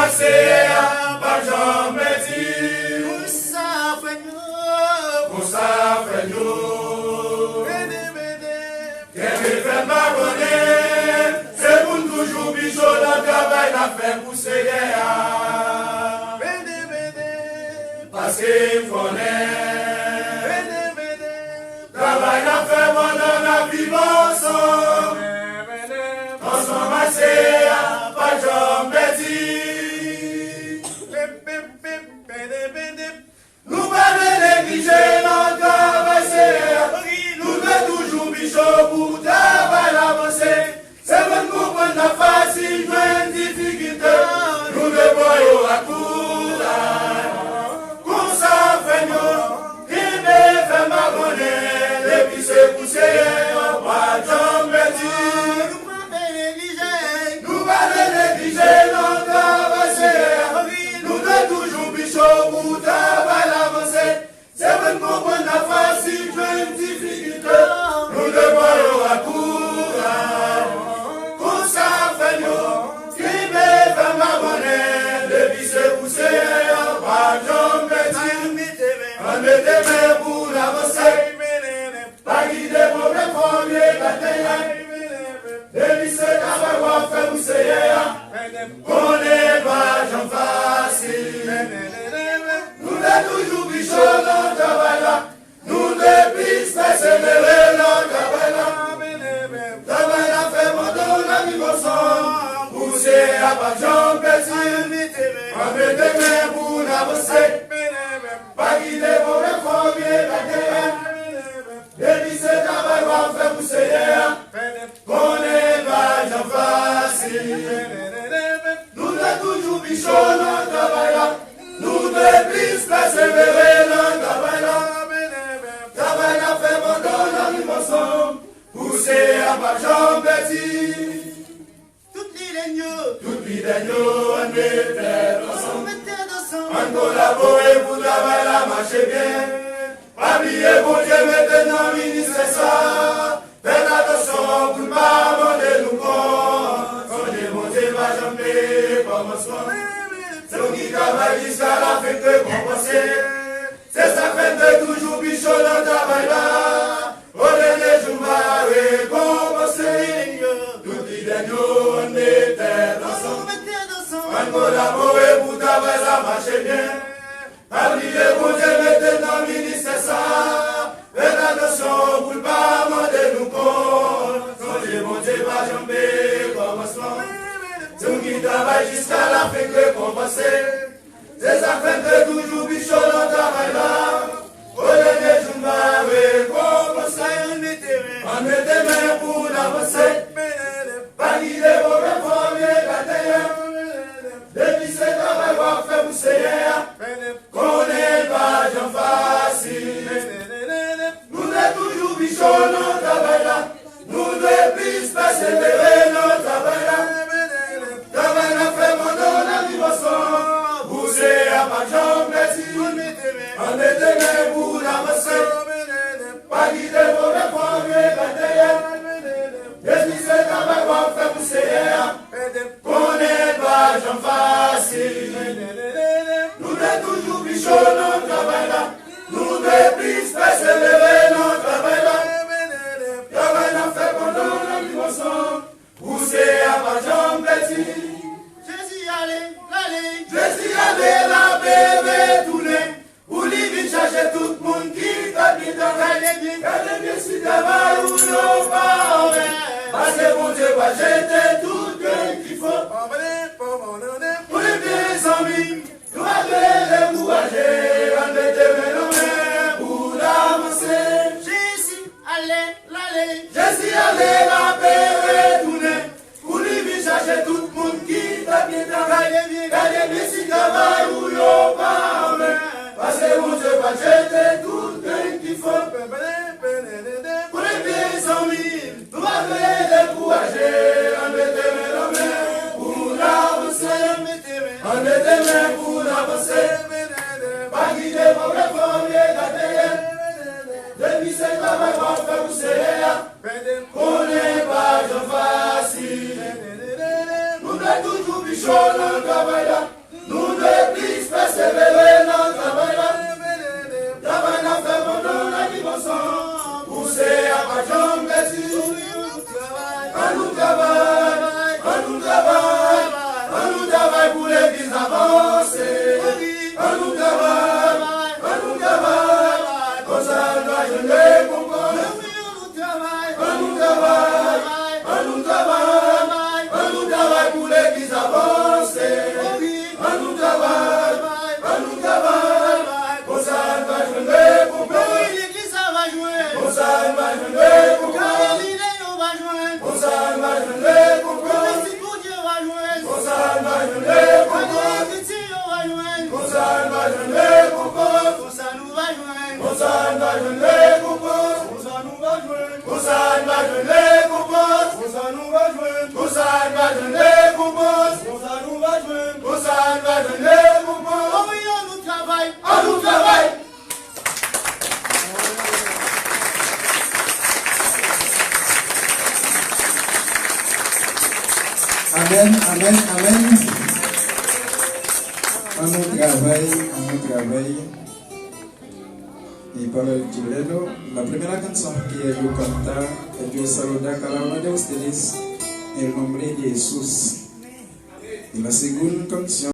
commencer à pas jamais dire. Pour ça, fait nous. Qu'est-ce que fait ma bonne? C'est pour toujours bichot dans le travail à faire pousser. Parce qu'il connaît. Travail à faire pendant la vie ensemble. Ensemble, c'est à pas jamais dire. Nous pas négliger notre travail, nous devons toujours bichot pour travail avancer. C'est bon pour prendre la facile, une difficulté. Nous devons à courage. Comme ça, fait nous, qui me fait m'abonner, depuis ce poussé, on va jamais dire. Nous pas négliger notre travail, nous devons toujours bichot pour travail avancer. C'est bon pour prendre la facile, une difficulté. Nous devons à courage. Comme ça, fait nous, qui me fait m'abonner, depuis ce poussé, on va jamais dire. On met des mains pour l'avancer. Pas guider pour le premier bataille. Depuis ce travail, on va faire pousser. On n'est pas gens facile. Nous devons toujours bichot dans le travail là. Nous devons persévérer dans le travail là. Travail là fait mon don à vivre ensemble. Pousser à pas gens petit. On met des mains pour l'avancer. Pas guider pour le premier bataille. Depuis ce travail, on va faire pousser. On n'est pas gens facile. Nous devons toujours bichot dans le travail là. Nous devons persévérer dans le travail là. Travail là fait mon don à vivre ensemble. Pousser à pas gens petit. Toutes les daignos, on mettait ensemble. On collabore pour travailler là, marcher bien. Pas oublier pour Dieu, maintenant, ministre, ça. Faites attention pour ne pas demander nous compte. Quand Dieu, mon Dieu, va jamais commencement. C'est nous qui travaillons jusqu'à la fin de compenser. C'est ça fait toujours bichot dans le travail là. Au dernier jour, on va récompenser. Toutes les daignos, on était ensemble. On collabore pour travailler là, marcher bien. Oubliez pour Dieu, maintenant, ministre, ça. Faites attention pour ne pas demander nous compte. Quand Dieu, mon Dieu, va jamais commencement. C'est nous qui travaillons jusqu'à la fin de compenser. C'est ça fait toujours bichot dans le travail là. Au dernier jour, on va récompenser. On met des mains pour l'avancer. Pas guider pour le premier bataille. Depuis ce travail, on va faire pousser. Qu'on n'est pas gens facile. Nous devons toujours bichot dans le travail là. Nous devons persévérer dans le travail là. Travail là fait mon don à vivre ensemble. Pousser à pas gens petit. On met des mains pour l'avancer. Pas guider pour le premier bataille. Depuis ce travail, on va faire pousser. Qu'on n'est pas gens facile. Nous devons toujours bichot dans le travail là. Nous devons persévérer dans le travail là. Travail là fait pendant la vie ensemble. Pousser à pas gens petit. Jésus allez, la bébé tourner. Pour lui chercher tout le monde qui t'a dit qu'elle bien si travail ou non pas. Parce que mon Dieu va jeter tout ce qu'il faut. Pour les vieux amis, nous avons les courageux, on met des mains pour l'avancer. Jésus allez, la paix retourner. Pour lui chercher tout le monde qui t'a bien qu'elle bien si travail ou non pas. Parce que mon Dieu va jeter tout ce qu'il faut. Pour les vieux amis, nous avons les courageux, on met des mains pour l'avancer. On met des mains pour l'avancer. Pas guider pour le premier bataille. Depuis ce travail, on va faire pousser. On n'est pas gens facile. Nous devons toujours bichot dans le travail là. Amen, amen, amen. On nous travaille. Et para el chileno, la primera canción que yo canta, yo saluda cada uno de ustedes en el nombre de Jesús. Y la segunda canción